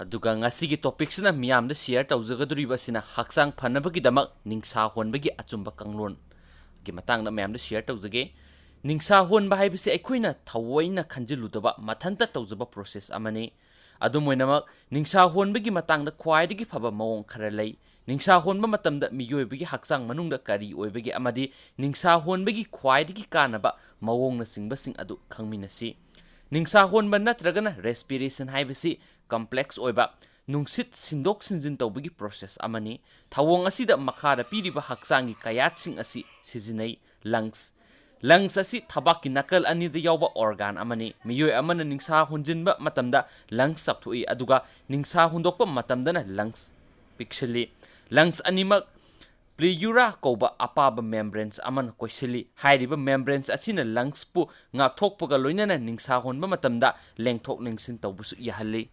ꯑꯗꯨꯒ ꯉꯁꯤꯒꯤ ꯇꯣꯄꯤꯛꯁꯤꯅ ꯃꯤꯌꯥꯝꯗ ꯁꯤꯌꯔ ꯇꯧꯖꯒꯗꯧꯔꯤꯕꯁꯤꯅ ꯍꯛꯆꯥꯡ ꯐꯅꯕꯒꯤꯗꯃꯛ ꯅꯤꯡꯁꯥ ꯍꯣꯟꯕꯒꯤ ꯑꯆꯨꯝꯕ ꯀꯥꯡꯂꯣꯟꯒꯤ ꯃꯇꯥꯡꯗ ꯃꯌꯥꯝꯗ ꯁꯤꯌꯔ ꯇꯧꯖꯒꯦ. ꯅꯤꯡꯁꯥ ꯍꯣꯟꯕ ꯍꯥꯏꯕꯁꯤ ꯑꯩꯈꯣꯏꯅ ꯊꯑꯣꯏꯅ ꯈꯟꯖꯤꯜꯂꯨꯗꯕ ꯃꯊꯟꯇ ꯇꯧꯖꯕ ꯄ꯭ꯔꯣꯁꯦꯁ ꯑꯃꯅꯤ. ꯑꯗꯨꯝ ꯑꯣꯏꯅꯃꯛ ꯅꯤꯡꯁꯥ ꯍꯣꯟꯕꯒꯤ ꯃꯇꯥꯡꯗ ꯈ꯭ꯋꯥꯏꯗꯒꯤ ꯐꯕ ꯃꯑꯣꯡ ꯈꯔ ꯂꯩ. ꯅꯤꯡꯁꯥ ꯍꯣꯟꯕ ꯃꯇꯝꯗ ꯃꯤꯑꯣꯏꯕꯒꯤ ꯍꯛꯆꯥꯡ ꯃꯅꯨꯡꯗ ꯀꯔꯤ ꯑꯣꯏꯕꯒꯦ ꯑꯃꯗꯤ ꯅꯤꯡꯁꯥ ꯍꯣꯟꯕꯒꯤ ꯈ꯭ꯋꯥꯏꯗꯒꯤ ꯀꯥꯟꯅꯕ ꯃꯑꯣꯡꯅꯆꯤꯡꯕꯁꯤꯡ ꯑꯗꯨ ꯈꯪꯃꯤꯟꯅꯁꯤ. ꯅꯤꯡꯁꯥ ꯍꯣꯟꯕ ꯅꯠꯇ꯭ꯔꯒꯅ ꯔꯦꯁꯄꯤꯔꯦꯁꯟ ꯍꯥꯏꯕꯁꯤ ꯀꯝꯄ꯭ꯂꯦꯛꯁ ꯑꯣꯏꯕ ꯅꯨꯡꯁꯤꯠ ꯁꯤꯟꯗꯣꯛ ꯁꯤꯟꯖꯤꯟ ꯇꯧꯕꯒꯤ ꯄ꯭ꯔꯣꯁꯦꯁ ꯑꯃꯅꯤ. ꯊꯧꯑꯣꯡ ꯑꯁꯤꯗ ꯃꯈꯥꯗ ꯄꯤꯔꯤꯕ ꯍꯛꯆꯥꯡꯒꯤ ꯀꯌꯥꯠꯁꯤꯡ ꯑꯁꯤ ꯁꯤꯖꯤꯟꯅꯩ. ꯂꯪꯁ ꯑꯁꯤ ꯊꯕꯥꯛꯀꯤ ꯅꯥꯀꯜ ꯑꯅꯤꯗ ꯌꯥꯎꯕ ꯑꯣꯔꯒꯥꯟ ꯑꯃꯅꯤ. ꯃꯤꯑꯣꯏ ꯑꯃꯅ ꯅꯤꯡꯁꯥ ꯍꯣꯟꯖꯤꯟꯕ ꯃꯇꯝꯗ ꯂꯪꯁ ꯆꯥꯎꯊꯣꯛꯏ ꯑꯗꯨꯒ ꯅꯤꯡꯁꯥ ꯍꯣꯟꯗꯣꯛꯄ ꯃꯇꯝꯗꯅ ꯂꯪꯁ ꯄꯤꯛꯁꯤꯜꯂꯤ. ꯂꯪꯁ ꯑꯅꯤꯃꯛ ꯄ꯭ꯂꯤꯌꯨꯔꯥ ꯀꯧꯕ ꯑꯄꯥꯕ ꯃꯦꯝꯕ꯭ꯔꯦꯟꯁ ꯑꯃꯅ ꯀꯣꯏꯁꯤꯜꯂꯤ. ꯍꯥꯏꯔꯤꯕ ꯃꯦꯝꯕ꯭ꯔꯦꯟꯁ ꯑꯁꯤꯅ ꯂꯪꯁꯄꯨ ꯉꯥꯛꯊꯣꯛꯄꯒ ꯂꯣꯏꯅꯅ ꯅꯤꯡꯁꯥ ꯍꯣꯟꯕ ꯃꯇꯝꯗ ꯂꯦꯡꯊꯣꯛ ꯂꯦꯡꯁꯤꯟ ꯇꯧꯕꯁꯨ ꯌꯥꯍꯜꯂꯤ.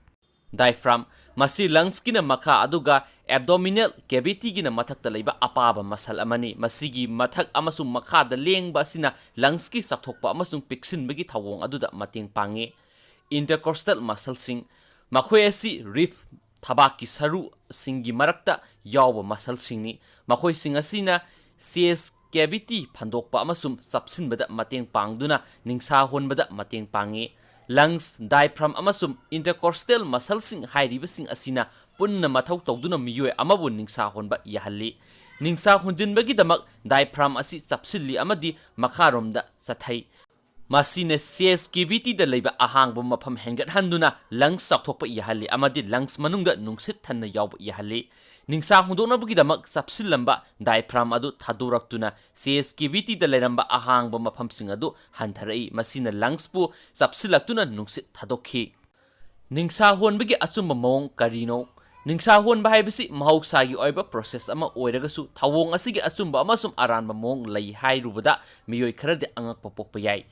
ꯗꯥꯏꯐ꯭ꯔꯥꯝ ꯃꯁꯤ ꯂꯪꯁꯀꯤꯅ ꯃꯈꯥ ꯑꯗꯨꯒ ꯑꯦꯕꯗꯣꯃꯤꯅꯦꯜ ꯀꯦꯚꯤꯇꯤꯒꯤꯅ ꯃꯊꯛꯇ ꯂꯩꯕ ꯑꯄꯥꯕ ꯃꯁꯜ ꯑꯃꯅꯤ. ꯃꯁꯤꯒꯤ ꯃꯊꯛ ꯑꯃꯁꯨꯡ ꯃꯈꯥꯗ ꯂꯦꯡꯕ ꯑꯁꯤꯅ ꯂꯪꯁꯀꯤ ꯆꯥꯎꯊꯣꯛꯄ ꯑꯃꯁꯨꯡ ꯄꯤꯛꯁꯤꯟꯕꯒꯤ ꯊꯧꯑꯣꯡ ꯑꯗꯨꯗ ꯃꯇꯦꯡ ꯄꯥꯡꯏ. ꯏꯟꯇꯔꯀꯣꯁꯇꯦꯜ ꯃꯁꯜꯁꯤꯡ ꯃꯈꯣꯏ ꯑꯁꯤ ꯔꯤꯐ ꯊꯕꯥꯛꯀꯤ ꯁꯔꯨꯁꯤꯡꯒꯤ ꯃꯔꯛꯇ ꯌꯥꯎꯕ ꯃꯁꯜꯁꯤꯡꯅꯤ. ꯃꯈꯣꯏꯁꯤꯡ ꯑꯁꯤꯅ ꯆꯦꯁ ꯀꯦꯚꯤꯇꯤ ꯐꯟꯗꯣꯛꯄ ꯑꯃꯁꯨꯡ ꯆꯞꯁꯤꯟꯕꯗ ꯃꯇꯦꯡ ꯄꯥꯡꯗꯨꯅ ꯅꯤꯡꯁꯥ ꯍꯣꯟꯕꯗ ꯃꯇꯦꯡ ꯄꯥꯡꯏ. ꯂꯪꯁ, ꯗꯥꯏꯐ꯭ꯔꯥꯝ ꯑꯃꯁꯨꯡ ꯏꯟꯇꯔꯀꯣꯁꯇꯦꯜ ꯃꯁꯜꯁꯤꯡ ꯍꯥꯏꯔꯤꯕꯁꯤꯡ ꯑꯁꯤꯅ ꯄꯨꯟꯅ ꯃꯊꯧ ꯇꯧꯗꯨꯅ ꯃꯤꯑꯣꯏ ꯑꯃꯕꯨ ꯅꯤꯡꯁꯥ ꯍꯣꯟꯕ ꯌꯥꯍꯜꯂꯤ. ꯅꯤꯡꯁꯥ ꯍꯣꯟꯖꯤꯟꯕꯒꯤꯗꯃꯛ ꯗꯥꯏꯐ꯭ꯔꯥꯝ ꯑꯁꯤ ꯆꯞꯁꯤꯜꯂꯤ ꯑꯃꯗꯤ ꯃꯈꯥꯔꯣꯝꯗ ꯆꯠꯊꯩ. ꯃꯁꯤꯅ ꯆꯦꯁ ꯀꯦꯚꯤꯇꯤꯗ ꯂꯩꯕ ꯑꯍꯥꯡꯕ ꯃꯐꯝ ꯍꯦꯟꯒꯠꯍꯟꯗꯨꯅ ꯂꯪꯁ ꯆꯥꯎꯊꯣꯛꯄ ꯌꯥꯍꯜꯂꯤ ꯑꯃꯗꯤ ꯂꯪꯁ ꯃꯅꯨꯡꯗ ꯅꯨꯡꯁꯤꯠ ꯊꯟꯅ ꯌꯥꯎꯕ ꯌꯥꯍꯜꯂꯤ. ꯅꯤꯡꯁꯥ ꯍꯣꯟꯗꯣꯛꯅꯕꯒꯤꯗꯃꯛ ꯆꯞꯁꯤꯜꯂꯝꯕ ꯗꯥꯏꯐ꯭ꯔꯥꯝ ꯑꯗꯨ ꯊꯥꯗꯣꯔꯛꯇꯨꯅ ꯆꯦꯁ ꯀꯦꯚꯤꯇꯤꯗ ꯂꯩꯔꯝꯕ ꯑꯍꯥꯡꯕ ꯃꯐꯝꯁꯤꯡ ꯑꯗꯨ ꯍꯟꯊꯔꯛꯏ. ꯃꯁꯤꯅ ꯂꯪꯁꯄꯨ ꯆꯞꯁꯤꯜꯂꯛꯇꯨꯅ ꯅꯨꯡꯁꯤꯠ ꯊꯥꯗꯣꯛꯈꯤ. ꯅꯤꯡꯁꯥ ꯍꯣꯟꯕꯒꯤ ꯑꯆꯨꯝꯕ ꯃꯑꯣꯡ ꯀꯔꯤꯅꯣ? ꯅꯤꯡꯁꯥ ꯍꯣꯟꯕ ꯍꯥꯏꯕꯁꯤ ꯃꯍꯧꯁꯥꯒꯤ ꯑꯣꯏꯕ ꯄ꯭ꯔꯣꯁꯦꯁ ꯑꯃ ꯑꯣꯏꯔꯒꯁꯨ ꯊꯧꯑꯣꯡ ꯑꯁꯤꯒꯤ ꯑꯆꯨꯝꯕ ꯑꯃꯁꯨꯡ ꯑꯔꯥꯟꯕ ꯃꯑꯣꯡ ꯂꯩ ꯍꯥꯏꯔꯨꯕꯗ ꯃꯤꯑꯣꯏ ꯈꯔꯗꯤ ꯑꯉꯛꯄ ꯄꯣꯛꯄ ꯌꯥꯏ.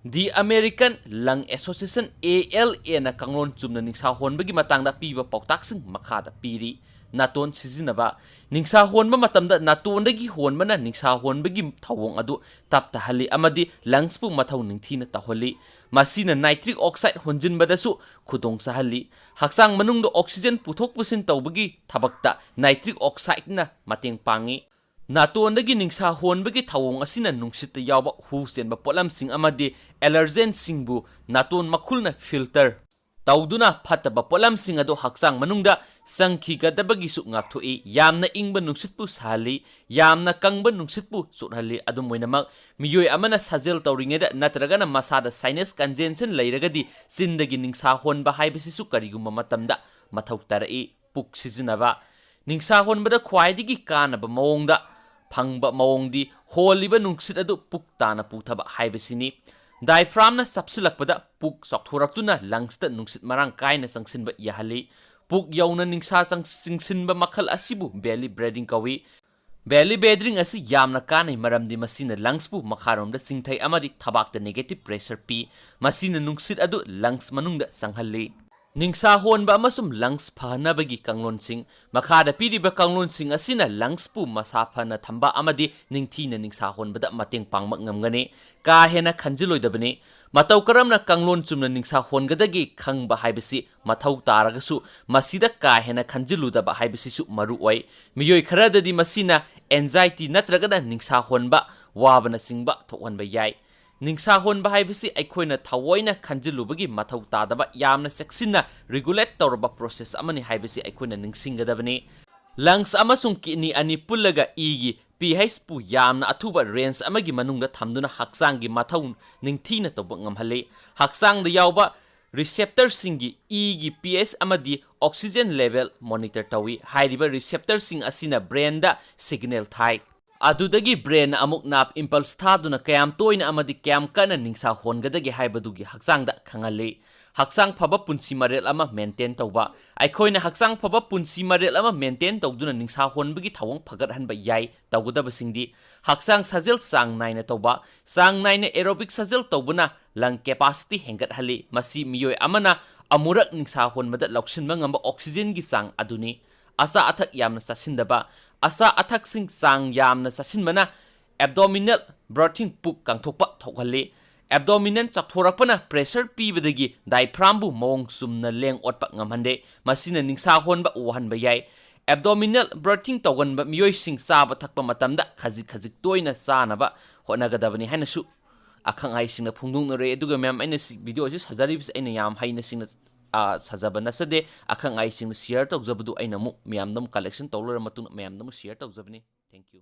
ꯗꯤ ꯑꯃꯦꯔꯤꯀꯟ ꯂꯪ ꯑꯦꯁꯣꯁꯤꯌꯦꯁꯟ (ALA) ꯅ ꯀꯥꯡꯂꯣꯟ ꯆꯨꯝꯅ ꯅꯤꯡꯁꯥ ꯍꯣꯟꯕꯒꯤ ꯃꯇꯥꯡꯗ ꯄꯤꯕ ꯄꯥꯎꯇꯥꯛꯁꯤꯡ ꯃꯈꯥꯗ ꯄꯤꯔꯤ. ꯅꯥꯇꯣꯟ ꯁꯤꯖꯤꯟꯅꯕ ꯅꯤꯡꯁꯥ ꯍꯣꯟꯕ ꯃꯇꯝꯗ ꯅꯥꯇꯣꯟꯗꯒꯤ ꯍꯣꯟꯕꯅ ꯅꯤꯡꯁꯥ ꯍꯣꯟꯕꯒꯤ ꯊꯧꯑꯣꯡ ꯑꯗꯨ ꯇꯞꯊꯍꯜꯂꯤ ꯑꯃꯗꯤ ꯂꯪꯁꯄꯨ ꯃꯊꯧ ꯅꯤꯡꯊꯤꯅ ꯇꯧꯍꯜꯂꯤ. ꯃꯁꯤꯅ ꯅꯥꯏꯇ꯭ꯔꯤꯛ ꯑꯣꯛꯁꯥꯏꯗ ꯍꯣꯟꯖꯤꯟꯕꯗꯁꯨ ꯈꯨꯗꯣꯡꯆꯥꯍꯜꯂꯤ. ꯍꯛꯆꯥꯡ ꯃꯅꯨꯡꯗ ꯑꯣꯛꯁꯤꯖꯦꯟ ꯄꯨꯊꯣꯛ ꯄꯨꯁꯤꯟ ꯇꯧꯕꯒꯤ ꯊꯕꯛꯇ ꯅꯥꯏꯇ꯭ꯔꯤꯛ ꯑꯣꯛꯁꯥꯏꯗꯅ ꯃꯇꯦꯡ ꯄꯥꯡꯏ. ꯅꯥꯇꯣꯟꯗꯒꯤ ꯅꯤꯡꯁꯥ ꯍꯣꯟꯕꯒꯤ ꯊꯧꯑꯣꯡ ꯑꯁꯤꯅ ꯅꯨꯡꯁꯤꯠꯇ ꯌꯥꯎꯕ ꯍꯨ ꯆꯦꯟꯕ ꯄꯣꯠꯂꯝꯁꯤꯡ ꯑꯃꯗꯤ ꯑꯦꯂꯔꯖꯦꯟꯁꯤꯡꯕꯨ ꯅꯥꯇꯣꯟ ꯃꯈꯨꯜꯅ ꯐꯤꯜꯇꯔ ꯇꯧꯗꯨꯅ ꯐꯠꯇꯕ ꯄꯣꯠꯂꯝꯁꯤꯡ ꯑꯗꯨ ꯍꯛꯆꯥꯡ ꯃꯅꯨꯡꯗ ꯆꯪꯈꯤꯒꯗꯕꯒꯤꯁꯨ ꯉꯥꯛꯊꯣꯛꯏ. ꯌꯥꯝꯅ ꯏꯪꯕ ꯅꯨꯡꯁꯤꯠꯄꯨ ꯁꯥꯍꯜꯂꯤ, ꯌꯥꯝꯅ ꯀꯪꯕ ꯅꯨꯡꯁꯤꯠꯄꯨ ꯆꯣꯠꯍꯜꯂꯤ. ꯑꯗꯨꯝ ꯑꯣꯏꯅꯃꯛ ꯃꯤꯑꯣꯏ ꯑꯃꯅ ꯁꯥꯖꯦꯜ ꯇꯧꯔꯤꯉꯩꯗ ꯅꯠꯇ꯭ꯔꯒꯅ ꯃꯁꯥꯗ ꯁꯥꯏꯅꯁ ꯀꯟꯖꯦꯟꯁꯟ ꯂꯩꯔꯒꯗꯤ ꯆꯤꯟꯗꯒꯤ ꯅꯤꯡꯁꯥ ꯍꯣꯟꯕ ꯍꯥꯏꯕꯁꯤꯁꯨ ꯀꯔꯤꯒꯨꯝꯕ ꯃꯇꯝꯗ ꯃꯊꯧ ꯇꯥꯔꯛꯏ. ꯄꯨꯛ ꯁꯤꯖꯤꯟꯅꯕ ꯅꯤꯡꯁꯥ ꯍꯣꯟꯕꯗ ꯈ꯭ꯋꯥꯏꯗꯒꯤ ꯀꯥꯟꯅꯕ ꯃꯑꯣꯡꯗ ꯐꯪꯕ ꯃꯑꯣꯡꯗꯤ ꯍꯣꯜꯂꯤꯕ ꯅꯨꯡꯁꯤꯠ ꯑꯗꯨ ꯄꯨꯛ ꯇꯥꯅ ꯄꯨꯊꯕ ꯍꯥꯏꯕꯁꯤꯅꯤ. ꯗꯥꯏꯐ꯭ꯔꯥꯝꯅ ꯆꯞꯁꯤꯜꯂꯛꯄꯗ ꯄꯨꯛ ꯆꯥꯎꯊꯣꯔꯛꯇꯨꯅ ꯂꯪꯁꯇ ꯅꯨꯡꯁꯤꯠ ꯃꯔꯥꯡ ꯀꯥꯏꯅ ꯆꯪꯁꯤꯟꯕ ꯌꯥꯍꯜꯂꯤ. ꯄꯨꯛ ꯌꯧꯅ ꯅꯤꯡꯁꯥ ꯆꯤꯡꯁꯤꯟꯕ ꯃꯈꯜ ꯑꯁꯤꯕꯨ ꯕꯦꯂꯤ ꯕ꯭ꯔꯤꯗꯤꯡ ꯀꯧꯏ. ꯕꯦꯂꯤ ꯕ꯭ꯔꯤꯗꯤꯡ ꯑꯁꯤ ꯌꯥꯝꯅ ꯀꯥꯟꯅꯩ ꯃꯔꯝꯗꯤ ꯃꯁꯤꯅ ꯂꯪꯁꯄꯨ ꯃꯈꯥꯔꯣꯝꯗ ꯆꯤꯡꯊꯩ ꯑꯃꯗꯤ ꯊꯕꯥꯛꯇ ꯅꯦꯒꯦꯇꯤꯚ ꯄ꯭ꯔꯦꯁꯔ ꯄꯤ. ꯃꯁꯤꯅ ꯅꯨꯡꯁꯤꯠ ꯑꯗꯨ ꯂꯪꯁ ꯃꯅꯨꯡꯗ ꯆꯪꯍꯜꯂꯤ. ꯅꯤꯡꯁꯥ ꯍꯣꯟꯕ ꯑꯃꯁꯨꯡ ꯂꯪꯁ ꯐꯍꯟꯅꯕꯒꯤ ꯀꯥꯡꯂꯣꯟꯁꯤꯡ ꯃꯈꯥꯗ ꯄꯤꯔꯤꯕ ꯀꯥꯡꯂꯣꯟꯁꯤꯡ ꯑꯁꯤꯅ ꯂꯪꯁꯄꯨ ꯃꯁꯥ ꯐꯅ ꯊꯝꯕ ꯑꯃꯗꯤ ꯅꯤꯡꯊꯤꯅ ꯅꯤꯡꯁꯥ ꯍꯣꯟꯕꯗ ꯃꯇꯦꯡ ꯄꯥꯡꯕ ꯉꯝꯒꯅꯤ. ꯀꯥ ꯍꯦꯟꯅ ꯈꯟꯖꯤꯜꯂꯣꯏꯗꯕꯅꯤ. ꯃꯇꯧ ꯀꯔꯝꯅ ꯀꯥꯡꯂꯣꯟ ꯆꯨꯝꯅ ꯅꯤꯡꯁꯥ ꯍꯣꯟꯒꯗꯒꯦ ꯈꯪꯕ ꯍꯥꯏꯕꯁꯤ ꯃꯊꯧ ꯇꯥꯔꯒꯁꯨ ꯃꯁꯤꯗ ꯀꯥ ꯍꯦꯟꯅ ꯈꯟꯖꯤꯜꯂꯨꯗꯕ ꯍꯥꯏꯕꯁꯤꯁꯨ ꯃꯔꯨꯑꯣꯏ. ꯃꯤꯑꯣꯏ ꯈꯔꯗꯗꯤ ꯃꯁꯤꯅ ꯑꯦꯟꯖꯥꯏꯇꯤ ꯅꯠꯇ꯭ꯔꯒꯅ ꯅꯤꯡꯁꯥ ꯍꯣꯟꯕ ꯋꯥꯕꯅꯆꯤꯡꯕ ꯊꯣꯛꯍꯟꯕ ꯌꯥꯏ. ꯅꯤꯡꯁꯥ ꯍꯣꯟꯕ ꯍꯥꯏꯕꯁꯤ ꯑꯩꯈꯣꯏꯅ ꯊꯑꯣꯏꯅ ꯈꯟꯖꯤꯜꯂꯨꯕꯒꯤ ꯃꯊꯧ ꯇꯥꯗꯕ ꯌꯥꯝꯅ ꯆꯦꯛꯁꯤꯟꯅ ꯔꯤꯒꯨꯂꯦꯠ ꯇꯧꯔꯕ ꯄ꯭ꯔꯣꯁꯦꯁ ꯑꯃꯅꯤ ꯍꯥꯏꯕꯁꯤ ꯑꯩꯈꯣꯏꯅ ꯅꯤꯡꯁꯤꯡꯒꯗꯕꯅꯤ. ꯂꯪꯁ ꯑꯃꯁꯨꯡ ꯀꯤꯗꯅꯤ ꯑꯅꯤ ꯄꯨꯜꯂꯒ ꯏꯒꯤ pH-ꯄꯨ ꯌꯥꯝꯅ ꯑꯊꯨꯕ ꯔꯦꯟꯖ ꯑꯃꯒꯤ ꯃꯅꯨꯡꯗ ꯊꯝꯗꯨꯅ ꯍꯛꯆꯥꯡꯒꯤ ꯃꯊꯧ ꯅꯤꯡꯊꯤꯅ ꯇꯧꯕ ꯉꯝꯍꯜꯂꯤ. ꯍꯛꯆꯥꯡꯗ ꯌꯥꯎꯕ ꯔꯤꯁꯦꯞꯇꯔꯁꯤꯡꯒꯤ ꯏꯒꯤ pH ꯑꯃꯗꯤ ꯑꯣꯛꯁꯤꯖꯦꯟ ꯂꯦꯚꯦꯜ ꯃꯣꯅꯤꯇꯔ ꯇꯧꯏ. ꯍꯥꯏꯔꯤꯕ ꯔꯤꯁꯦꯞꯇꯔꯁꯤꯡ ꯑꯁꯤꯅ ꯕ꯭ꯔꯦꯟꯗ ꯁꯤꯒꯅꯦꯜ ꯊꯥꯏ. ꯑꯗꯨꯗꯒꯤ ꯕ꯭ꯔꯦꯟꯅ ꯑꯃꯨꯛ ꯅꯥꯔꯚ ꯏꯝꯄꯜꯁ ꯊꯥꯗꯨꯅ ꯀꯌꯥꯝ ꯇꯣꯏꯅ ꯑꯃꯗꯤ ꯀꯌꯥꯝ ꯀꯟꯅ ꯅꯤꯡꯁꯥ ꯍꯣꯟꯒꯗꯒꯦ ꯍꯥꯏꯕꯗꯨꯒꯤ ꯍꯛꯆꯥꯡꯗ ꯈꯪꯍꯜꯂꯤ. ꯍꯛꯆꯥꯡ ꯐꯕ ꯄꯨꯟꯁꯤ ꯃꯔꯦꯜ ꯑꯃ ꯃꯦꯟꯇꯦꯟ ꯇꯧꯕ ꯑꯩꯈꯣꯏꯅ ꯍꯛꯆꯥꯡ ꯐꯕ ꯄꯨꯟꯁꯤ ꯃꯔꯦꯜ ꯑꯃ ꯃꯦꯟꯇꯦꯟ ꯇꯧꯗꯨꯅ ꯅꯤꯡꯁꯥ ꯍꯣꯟꯕꯒꯤ ꯊꯧꯑꯣꯡ ꯐꯒꯠꯍꯟꯕ ꯌꯥꯏ. ꯇꯧꯒꯗꯕꯁꯤꯡꯗꯤ ꯍꯛꯆꯥꯡ ꯁꯥꯖꯦꯜ ꯆꯥꯡ ꯅꯥꯏꯅ ꯇꯧꯕ ꯆꯥꯡ naina ꯑꯦꯔꯣꯕꯤꯛ ꯁꯥꯖꯦꯜ ꯇꯧꯕꯅ ꯂꯪ ꯀꯦꯄꯥꯁꯤꯇꯤ ꯍꯦꯟꯒꯠꯍꯜꯂꯤ. ꯃꯁꯤ ꯃꯤꯑꯣꯏ ꯑꯃꯅ ꯑꯃꯨꯔꯛ ꯅꯤꯡꯁꯥ ꯍꯣꯟꯕꯗ ꯂꯧꯁꯤꯟꯕ ꯉꯝꯕ ꯑꯣꯛꯁꯤꯖꯦꯟꯒꯤ ꯆꯥꯡ ꯑꯗꯨꯅꯤ. ꯑꯆꯥ ꯑꯊꯛ ꯌꯥꯝꯅ ꯆꯥꯁꯤꯟꯗꯕ ꯑꯆꯥ ꯑꯊꯛꯁꯤꯡ ꯆꯥꯡ ꯌꯥꯝꯅ ꯆꯥꯁꯤꯟꯕꯅ ꯑꯦꯕꯗꯣꯃꯤꯅꯦꯜ ꯕ꯭ꯔꯣꯊꯤꯡ ꯄꯨꯛ ꯀꯪꯊꯣꯛꯄ ꯊꯣꯛꯍꯜꯂꯤ. ꯑꯦꯕꯗꯣꯃꯤꯅꯦꯟ ꯆꯥꯛꯊꯣꯔꯛꯄꯅ ꯄ꯭ꯔꯦꯁꯔ ꯄꯤꯕꯗꯒꯤ ꯗꯥꯏꯐ꯭ꯔꯥꯝꯕꯨ ꯃꯑꯣꯡ ꯆꯨꯝꯅ ꯂꯦꯡ ꯑꯣꯠꯄ ꯉꯝꯍꯟꯗꯦ, ꯃꯁꯤꯅ ꯅꯤꯡꯁꯥ ꯍꯣꯟꯕ ꯋꯥꯍꯟꯕ ꯌꯥꯏ꯫ ꯑꯦꯕꯗꯣꯃꯤꯅꯦꯜ ꯕꯔꯊꯤꯡ ꯇꯧꯒꯟꯕ ꯃꯤꯑꯣꯏꯁꯤꯡ ꯆꯥꯕ ꯊꯛꯄ ꯃꯇꯝꯗ ꯈꯖꯤꯛ ꯈꯖꯤꯛ ꯇꯣꯏꯅ ꯆꯥꯅꯕ ꯍꯣꯠꯅꯒꯗꯕꯅꯤ ꯍꯥꯏꯅꯁꯨ ꯑꯈꯪ ꯑꯍꯩꯁꯤꯡꯅ ꯐꯣꯡꯗꯣꯛꯅꯔꯦ꯫ ꯑꯗꯨꯒ ꯃꯌꯥꯝ ꯑꯩꯅ ꯚꯤꯗꯤꯑꯣ ꯑꯁꯤ ꯁꯥꯖꯔꯤꯕꯁꯤ ꯑꯩꯅ ꯌꯥꯝ ꯍꯩꯅ ꯁꯤꯡꯅ ꯁꯥꯖꯕ ꯅꯠꯆꯗꯦ, ꯑꯈꯪ ꯑꯍꯩꯁꯤꯡꯅ ꯁꯤꯌꯔ ꯇꯧꯖꯕꯗꯨ ꯑꯩꯅ ꯑꯃꯨꯛ ꯃꯌꯥꯝꯗ ꯑꯃꯨꯛ ꯀꯂꯦꯛꯁꯟ ꯇꯧ ꯂꯣꯏꯔ ꯃꯇꯨꯡꯗ ꯃꯌꯥꯝꯗ ꯑꯃꯨꯛ ꯁꯤꯌꯔ ꯇꯧꯖꯕꯅꯤ꯫ Thank you.